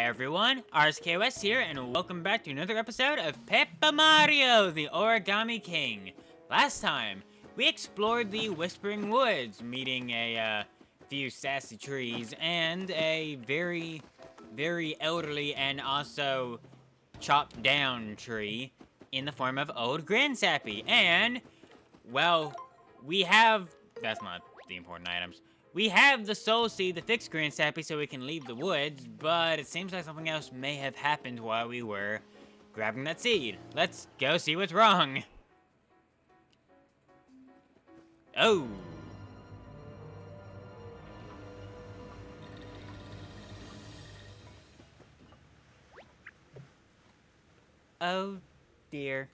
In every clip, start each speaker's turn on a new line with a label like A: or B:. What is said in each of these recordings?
A: everyone, RSKOS here, and welcome back to another episode of Paper Mario, the Origami King. Last time, we explored the Whispering Woods, meeting a few sassy trees and a very elderly and also chopped down tree in the form of Old Grandsappy. And, well, we have... that's not the important items. We have the Soul Seed to fix Grandsappy so we can leave the woods, but it seems like something else may have happened while we were grabbing that seed. Let's go see what's wrong. Oh. Oh, dear.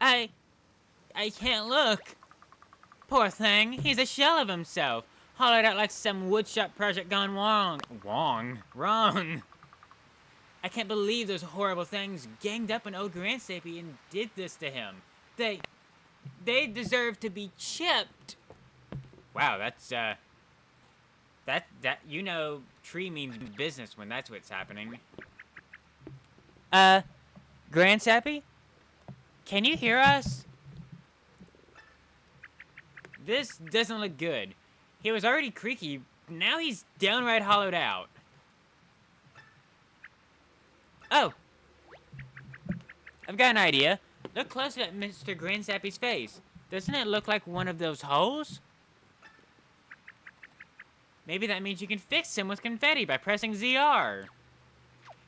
A: I can't look. Poor thing, he's a shell of himself, hollowed out like some woodshop project gone wrong. I can't believe those horrible things ganged up on old Grandsappy and did this to him. They deserve to be chipped. Wow, that's, you know, tree means business when that's what's happening. Grandsappy? Can you hear us? This doesn't look good. He was already creaky, now he's downright hollowed out. Oh! I've got an idea. Look closer at Mr. Grandsappy's face. Doesn't it look like one of those holes? Maybe that means you can fix him with confetti by pressing ZR.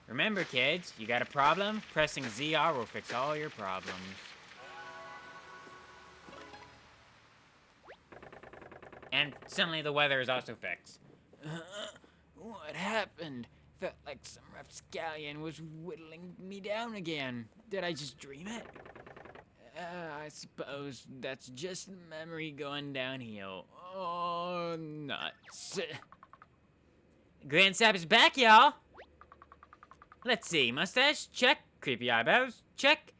A: Remember, kids, you got a problem? Pressing ZR will fix all your problems. And suddenly the weather is also fixed. What happened? Felt like some rapscallion was whittling me down again. Did I just dream it? I suppose that's just the memory going downhill. Oh, nuts. Grandsappy's back, y'all. Let's see. Mustache? Check. Creepy eyebrows? Check.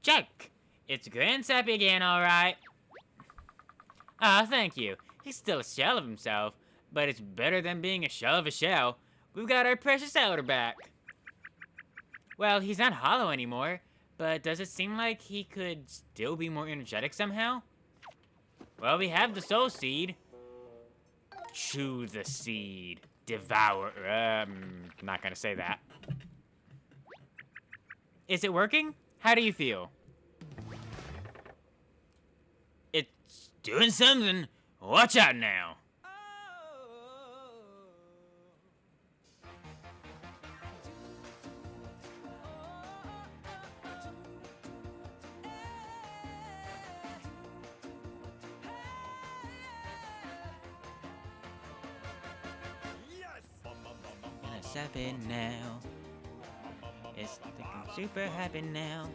A: Check. It's Grandsappy again, alright. Ah, thank you. He's still a shell of himself, but it's better than being a shell of a shell. We've got our precious elder back. Well, he's not hollow anymore, but does it seem like he could still be more energetic somehow? Well, we have the soul seed. Chew the seed. Devour. Not gonna say that. Is it working? How do you feel? It's doing something. Watch out now. It's happy now. It's looking super happy now.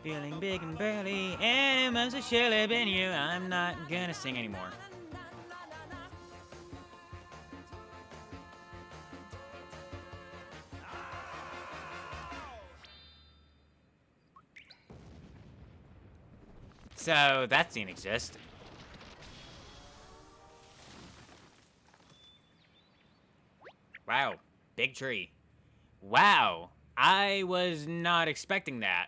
A: Feeling big and burly, and it must have surely been you. I'm not gonna sing anymore. So, that scene exists. Wow, big tree. Wow, I was not expecting that.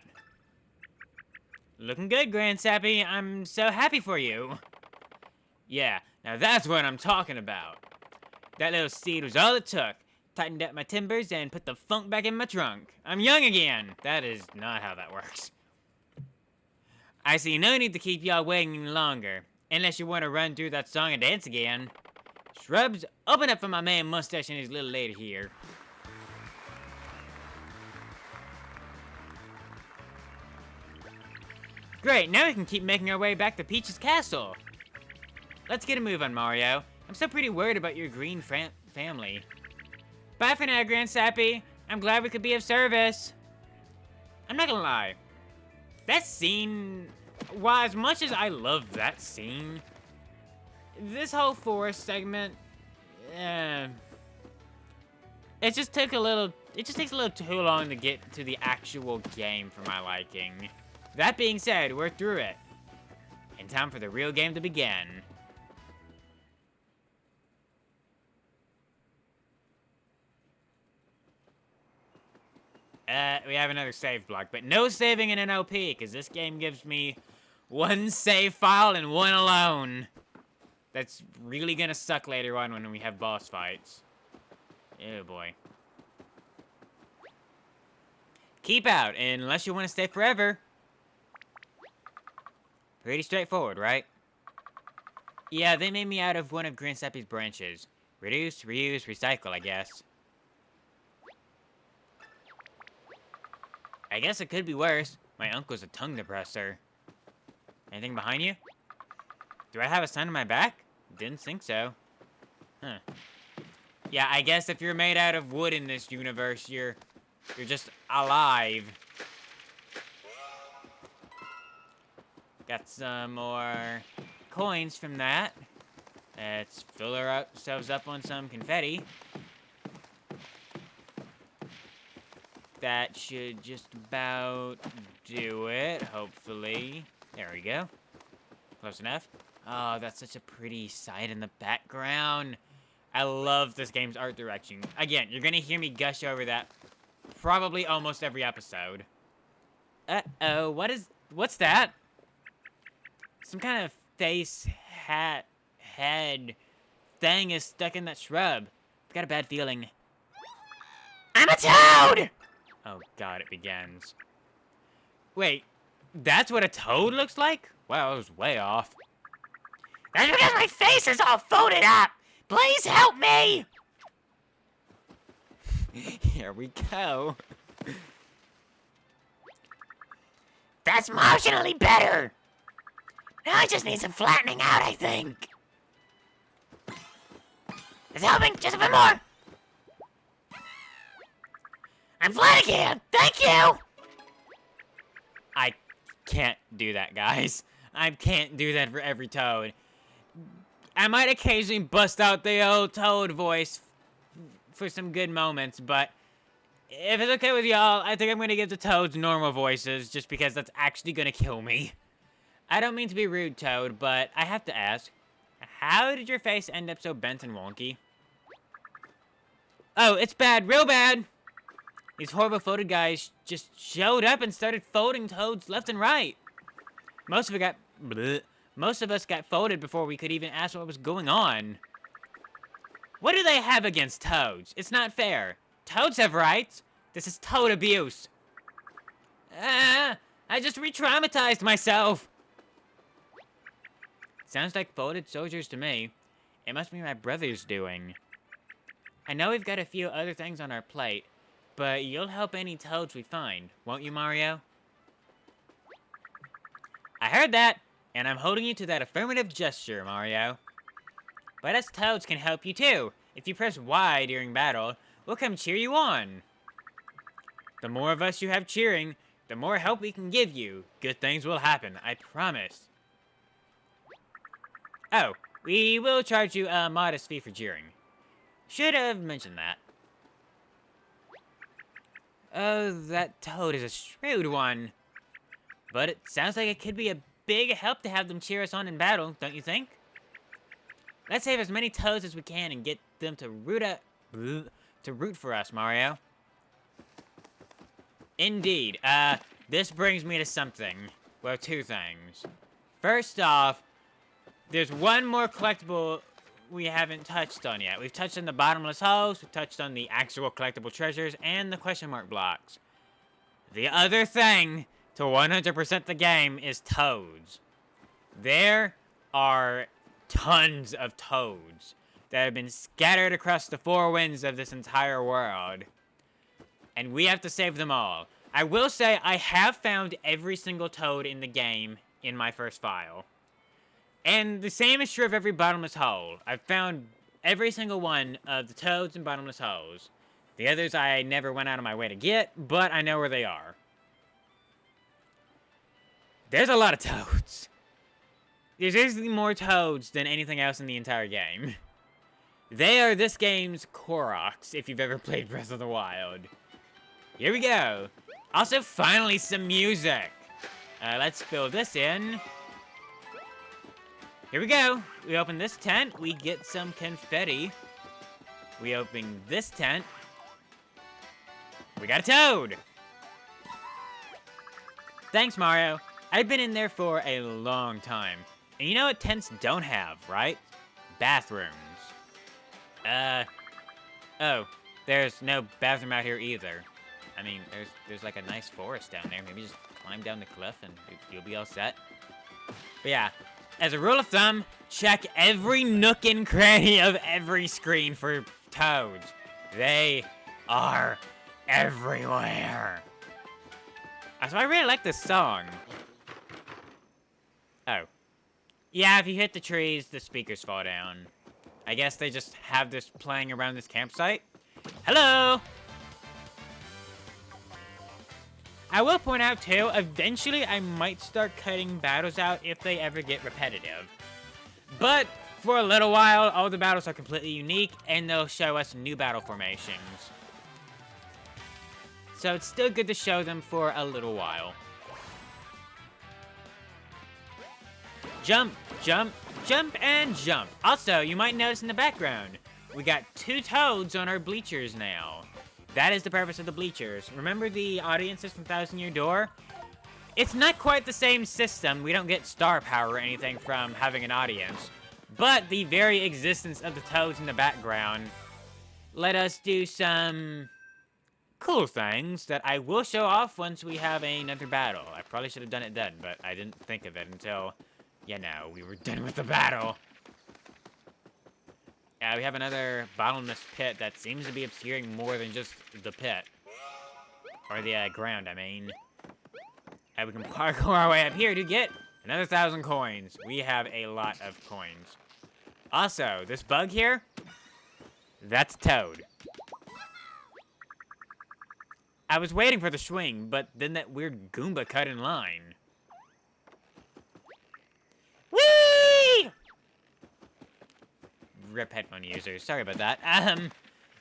A: Looking good, Grandsappy. I'm so happy for you. Yeah, now that's what I'm talking about. That little seed was all it took. Tightened up my timbers and put the funk back in my trunk. I'm young again. That is not how that works. I see no need to keep y'all waiting any longer. Unless you want to run through that song and dance again. Shrubs, open up for my man Mustache and his little lady here. Great, now we can keep making our way back to Peach's castle. Let's get a move on, Mario. I'm still pretty worried about your green family. Bye for now, Grandsappy. I'm glad we could be of service. I'm not gonna lie. That scene, while as much as I love that scene, this whole forest segment, it just takes a little too long to get to the actual game for my liking. That being said, we're through it. And time for the real game to begin. We have another save block, but no saving in an OP, because this game gives me one save file and one alone. That's really gonna suck later on when we have boss fights. Oh boy. Keep out, unless you want to stay forever. Pretty straightforward, right? Yeah, they made me out of one of Grand Seppi's branches. Reduce, reuse, recycle, I guess. I guess it could be worse. My uncle's a tongue depressor. Anything behind you? Do I have a sign on my back? Didn't think so. Huh. Yeah, I guess if you're made out of wood in this universe, you're just alive. Got some more coins from that. Let's fill ourselves up on some confetti. That should just about do it, hopefully. There we go. Close enough. Oh, that's such a pretty sight in the background. I love this game's art direction. Again, you're gonna hear me gush over that probably almost every episode. Uh-oh, what's that? Some kind of face, hat, head thing is stuck in that shrub. I've got a bad feeling. I'm a toad! Oh god, it begins. Wait, that's what a toad looks like? Wow, I was way off. That's because my face is all folded up! Please help me! Here we go. That's marginally better! Now I just need some flattening out, I think. It's helping, just a bit more! I'm flat again! Thank you! I can't do that, guys. I can't do that for every toad. I might occasionally bust out the old toad voice for some good moments, but if it's okay with y'all, I think I'm gonna give the toads normal voices, just because that's actually gonna kill me. I don't mean to be rude, Toad, but I have to ask, how did your face end up so bent and wonky? Oh, it's bad, real bad! These horrible folded guys just showed up and started folding toads left and right. Most of us got folded before we could even ask what was going on. What do they have against toads? It's not fair. Toads have rights. This is toad abuse. I just re-traumatized myself. Sounds like folded soldiers to me. It must be my brother's doing. I know we've got a few other things on our plate, but you'll help any toads we find, won't you, Mario? I heard that, and I'm holding you to that affirmative gesture, Mario. But us toads can help you too. If you press Y during battle, we'll come cheer you on. The more of us you have cheering, the more help we can give you. Good things will happen, I promise. Oh, we will charge you a modest fee for cheering. Should have mentioned that. Oh, that toad is a shrewd one. But it sounds like it could be a big help to have them cheer us on in battle, don't you think? Let's save as many toads as we can and get them to root for us, Mario. Indeed. This brings me to something. Well, two things. First off, there's one more collectible we haven't touched on yet. We've touched on the bottomless holes, we've touched on the actual collectible treasures, and the question mark blocks. The other thing to 100% the game is toads. There are tons of toads that have been scattered across the four winds of this entire world. And we have to save them all. I will say I have found every single toad in the game in my first file. And the same is true of every bottomless hole. I've found every single one of the toads and bottomless holes. The others I never went out of my way to get, but I know where they are. There's a lot of toads. There's easily more toads than anything else in the entire game. They are this game's Koroks, if you've ever played Breath of the Wild. Here we go. Also, finally, some music. Let's fill this in. Here we go. We open this tent. We get some confetti. We open this tent. We got a toad. Thanks, Mario. I've been in there for a long time. And you know what tents don't have, right? Bathrooms. Oh, there's no bathroom out here either. I mean, there's like a nice forest down there. Maybe just climb down the cliff and you'll be all set. But yeah, as a rule of thumb, check every nook and cranny of every screen for toads. They are everywhere. So I really like this song. Oh. Yeah, if you hit the trees, the speakers fall down. I guess they just have this playing around this campsite. Hello! I will point out, too, eventually I might start cutting battles out if they ever get repetitive. But for a little while, all the battles are completely unique, and they'll show us new battle formations. So it's still good to show them for a little while. Jump, jump, jump, and jump. Also, you might notice in the background, we got 2 toads on our bleachers now. That is the purpose of the bleachers. Remember the audiences from Thousand Year Door? It's not quite the same system. We don't get star power or anything from having an audience. But the very existence of the toads in the background let us do some cool things that I will show off once we have another battle. I probably should have done it then, but I didn't think of it until, you know, we were done with the battle. Yeah, we have another bottomless pit that seems to be obscuring more than just the pit. Or the ground, I mean. And we can parkour our way up here to get another 1,000 coins. We have a lot of coins. Also, this bug here, that's Toad. I was waiting for the swing, but then that weird Goomba cut in line. Whee! Rip headphone users. Sorry about that.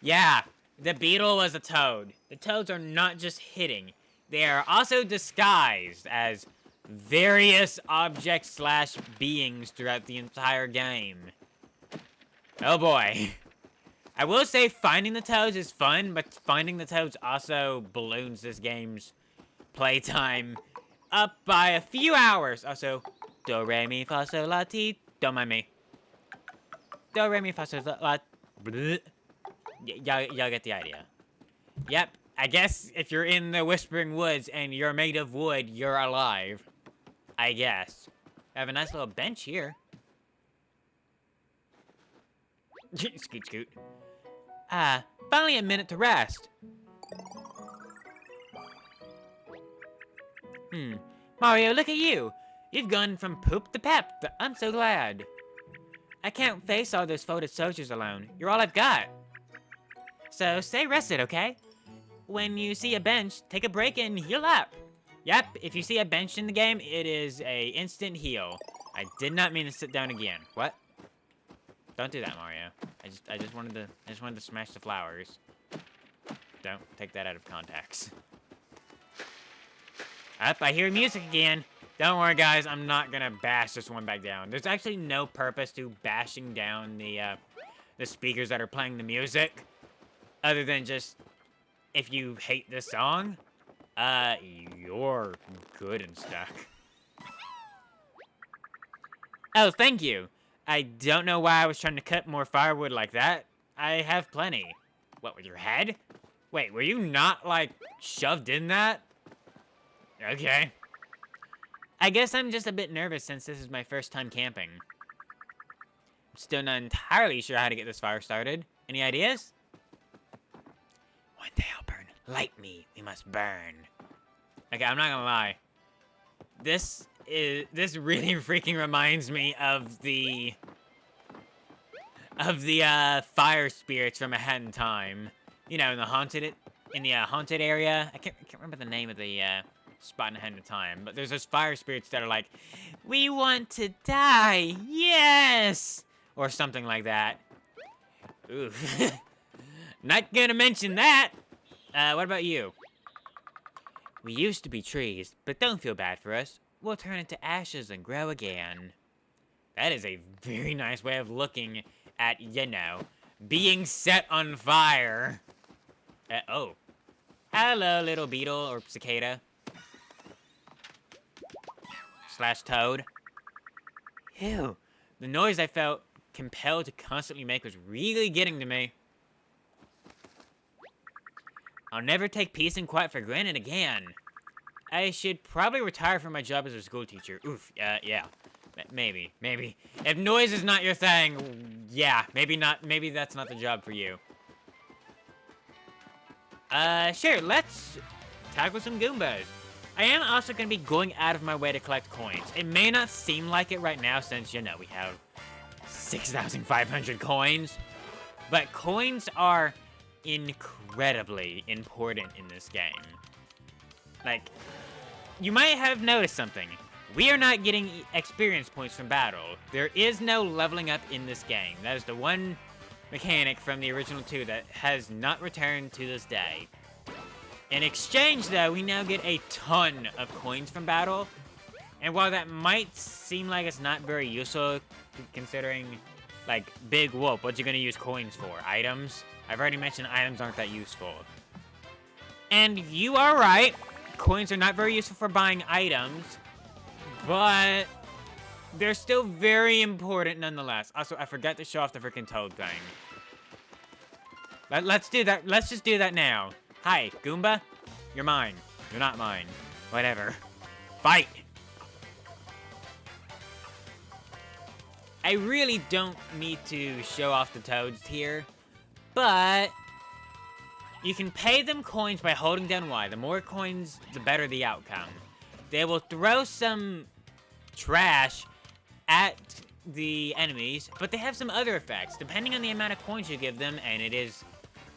A: Yeah, the beetle was a toad. The toads are not just hitting. They are also disguised as various objects slash beings throughout the entire game. Oh boy. I will say finding the toads is fun, but finding the toads also balloons this game's playtime up by a few hours. Also, do, re, mi, fa, sol, la, ti. Don't mind me. Do, re, mi, fa, sol, la, y'all get the idea. Yep, I guess if you're in the Whispering Woods and you're made of wood, you're alive. I guess. I have a nice little bench here. Scoot, scoot. Finally a minute to rest. Mario, look at you. You've gone from poop to pep. I'm so glad. I can't face all those folded soldiers alone. You're all I've got. So stay rested, okay? When you see a bench, take a break and heal up. Yep, if you see a bench in the game, it is a instant heal. I did not mean to sit down again. What? Don't do that, Mario. I just wanted to smash the flowers. Don't take that out of context. Up, I hear music again. Don't worry, guys. I'm not gonna bash this one back down. There's actually no purpose to bashing down the speakers that are playing the music, other than just if you hate this song, you're good and stuck. Oh, thank you. I don't know why I was trying to cut more firewood like that. I have plenty. What, with your head? Wait, were you not, like, shoved in that? Okay. I guess I'm just a bit nervous since this is my first time camping. I'm still not entirely sure how to get this fire started. Any ideas? One day I'll burn. Light me. We must burn. Okay, I'm not gonna lie. This really freaking reminds me of the fire spirits from A Hat in Time. You know, in the haunted area. I can't remember the name of the spot in A Hat in Time, but there's those fire spirits that are like, "We want to die, yes," or something like that. Oof. Not gonna mention that. What about you? We used to be trees, but don't feel bad for us. We'll turn into ashes and grow again. That is a very nice way of looking at, you know, being set on fire. Oh. Hello, little beetle or cicada. slash toad. Ew. The noise I felt compelled to constantly make was really getting to me. I'll never take peace and quiet for granted again. I should probably retire from my job as a school teacher. Oof, yeah. Maybe. If noise is not your thing, yeah, maybe not. Maybe that's not the job for you. Sure, let's tackle some Goombas. I am also going to be going out of my way to collect coins. It may not seem like it right now since, you know, we have 6,500 coins. But coins are incredibly important in this game. Like, you might have noticed something. We are not getting experience points from battle. There is no leveling up in this game. That is the one mechanic from the original 2 that has not returned to this day. In exchange, though, we now get a ton of coins from battle. And while that might seem like it's not very useful, considering, like, Big Whoop, what you gonna use coins for? Items? I've already mentioned items aren't that useful. And you are right. Coins are not very useful for buying items. But they're still very important nonetheless. Also, I forgot to show off the freaking toad thing. Let's do that. Let's just do that now. Hi, Goomba. You're mine. You're not mine. Whatever. Fight! I really don't need to show off the toads here, but you can pay them coins by holding down Y. The more coins, the better the outcome. They will throw some trash at the enemies, but they have some other effects. Depending on the amount of coins you give them, and it is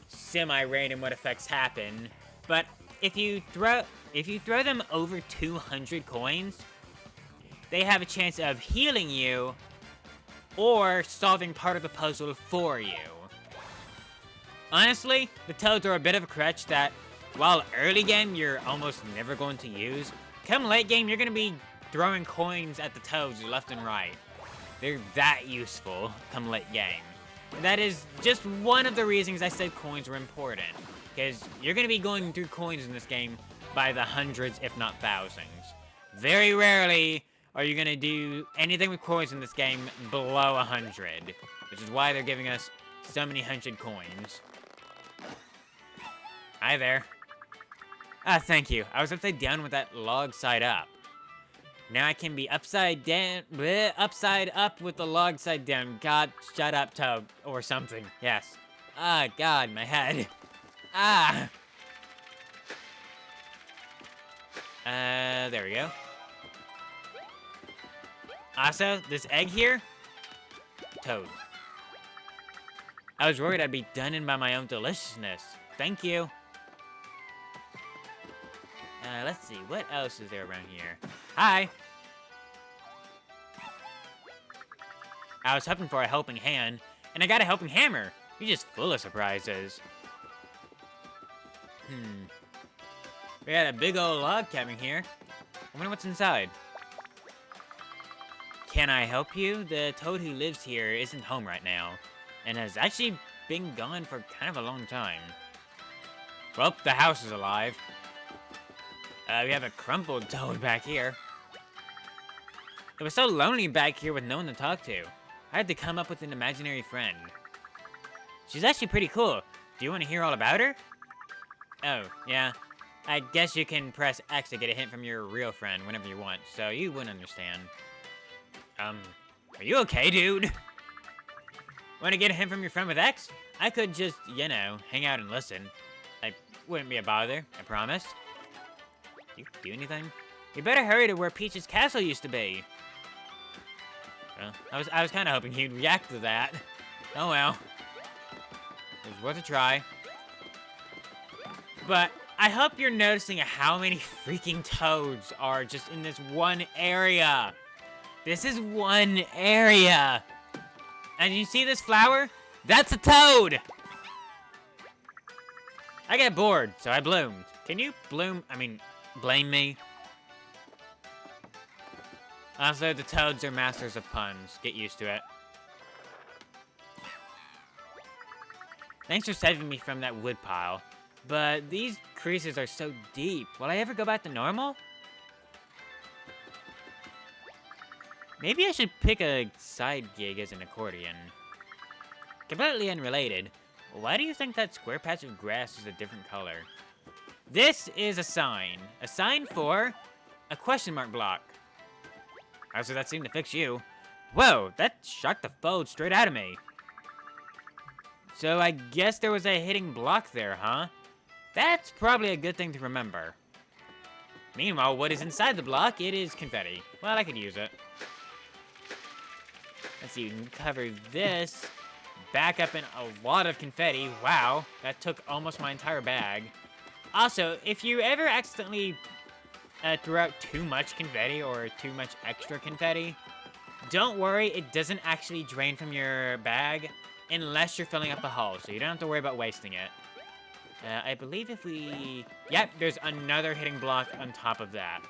A: semi-random what effects happen, but if you throw them over 200 coins, they have a chance of healing you or solving part of the puzzle for you. Honestly, the toads are a bit of a crutch that, while early game you're almost never going to use, come late game you're going to be throwing coins at the toads left and right. They're that useful come late game. And that is just one of the reasons I said coins were important. Because you're going to be going through coins in this game by the hundreds, if not thousands. Very rarely are you going to do anything with coins in this game below 100. Which is why they're giving us so many 100 coins. Hi there. Ah, thank you. I was upside down with that log side up. Now I can be upside down, bleh, upside up with the log side down. God, shut up, Toad. Or something. Yes. Ah, God, my head. Ah. There we go. Also, this egg here? Toad. I was worried I'd be done in by my own deliciousness. Thank you. Let's see, what else is there around here? Hi! I was hoping for a helping hand, and I got a helping hammer. You're just full of surprises. We got a big old log cabin here. I wonder what's inside. Can I help you? The toad who lives here isn't home right now, and has actually been gone for kind of a long time. Well, the house is alive. We have a crumpled toad back here. It was so lonely back here with no one to talk to. I had to come up with an imaginary friend. She's actually pretty cool. Do you want to hear all about her? Oh, yeah. I guess you can press X to get a hint from your real friend whenever you want, so you wouldn't understand. Are you okay, dude? Want to get a hint from your friend with X? I could just, you know, hang out and listen. I wouldn't be a bother, I promise. You do anything? You better hurry to where Peach's castle used to be. Well, I was kind of hoping he'd react to that. Oh well. It was worth a try. But I hope you're noticing how many freaking toads are just in this one area. This is one area. And you see this flower? That's a toad! I got bored, so I bloomed. Can you blame me? Also, the toads are masters of puns. Get used to it. Thanks for saving me from that wood pile. But these creases are so deep. Will I ever go back to normal? Maybe I should pick a side gig as an accordion. Completely unrelated. Why do you think that square patch of grass is a different color? This is a sign. A sign for a question mark block. Oh, so that seemed to fix you. Whoa, that shocked the fold straight out of me. So I guess there was a hitting block there, huh? That's probably a good thing to remember. Meanwhile, what is inside the block? It is confetti. Well, I could use it. Let's see, you can cover this. Back up in a lot of confetti. Wow, that took almost my entire bag. Also, if you ever accidentally throw out too much confetti or too much extra confetti, don't worry, it doesn't actually drain from your bag unless you're filling up a hole, so you don't have to worry about wasting it. I believe if we... Yep, there's another hitting block on top of that.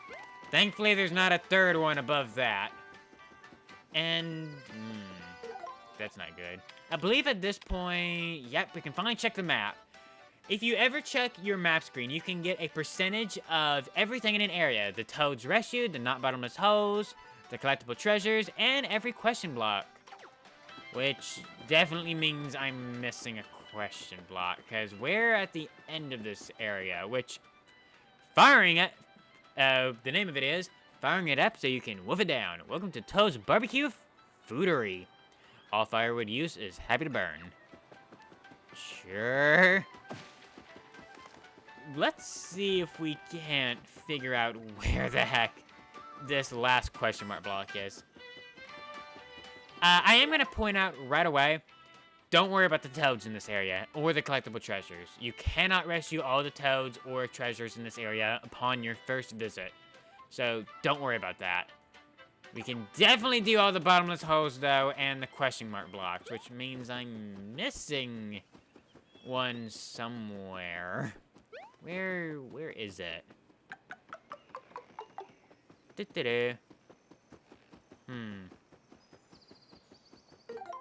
A: Thankfully, there's not a third one above that. And... that's not good. I believe at this point... Yep, we can finally check the map. If you ever check your map screen, you can get a percentage of everything in an area. The Toads Rescued, the Not Bottomless Holes, the collectible treasures, and every question block. Which definitely means I'm missing a question block, because we're at the end of this area, which... Firing it... the name of it is, firing it up so you can wolf it down. Welcome to Toad's Barbecue Foodery. All firewood use is happy to burn. Sure. Let's see if we can't figure out where the heck this last question mark block is. I am going to point out right away, don't worry about the toads in this area, or the collectible treasures. You cannot rescue all the toads or treasures in this area upon your first visit. So, don't worry about that. We can definitely do all the bottomless holes, though, and the question mark blocks, which means I'm missing one somewhere. Where is it?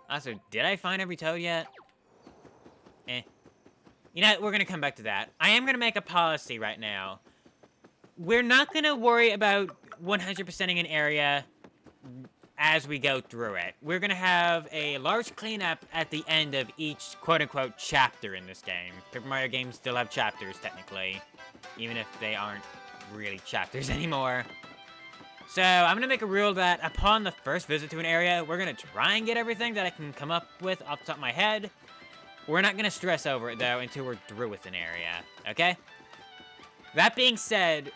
A: Also, did I find every toad yet? You know, we're gonna come back to that. I am gonna make a policy right now. We're not gonna worry about 100%ing an area as we go through it. We're gonna have a large cleanup at the end of each quote-unquote chapter in this game. Paper Mario games still have chapters, technically, even if they aren't really chapters anymore. So, I'm gonna make a rule that upon the first visit to an area, we're gonna try and get everything that I can come up with off the top of my head. We're not gonna stress over it, though, until we're through with an area, okay? That being said,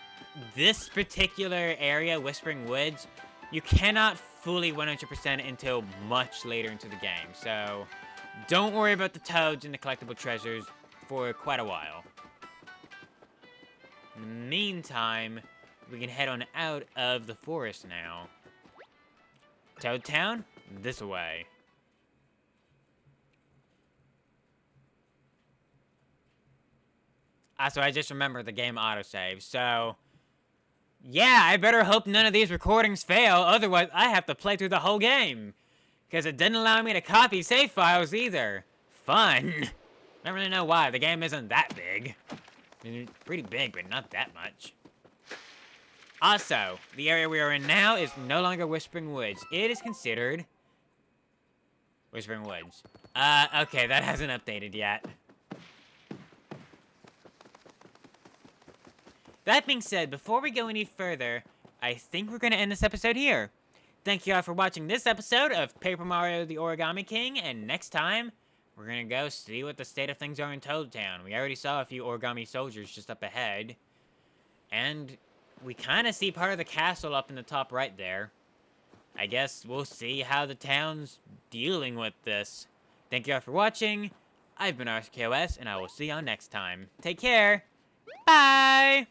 A: this particular area, Whispering Woods, you cannot fully 100% until much later into the game, so don't worry about the toads and the collectible treasures for quite a while. In the meantime, we can head on out of the forest now. Toad Town? This way. Also, I just remembered the game autosave, so... yeah, I better hope none of these recordings fail, otherwise I have to play through the whole game. Because it didn't allow me to copy save files either. Fun. I don't really know why, the game isn't that big. I mean, it's pretty big, but not that much. Also, the area we are in now is no longer Whispering Woods. It is considered... Whispering Woods. Okay, that hasn't updated yet. That being said, before we go any further, I think we're going to end this episode here. Thank you all for watching this episode of Paper Mario the Origami King, and next time, we're going to go see what the state of things are in Toad Town. We already saw a few origami soldiers just up ahead, and we kind of see part of the castle up in the top right there. I guess we'll see how the town's dealing with this. Thank you all for watching. I've been RKOS, and I will see y'all next time. Take care. Bye!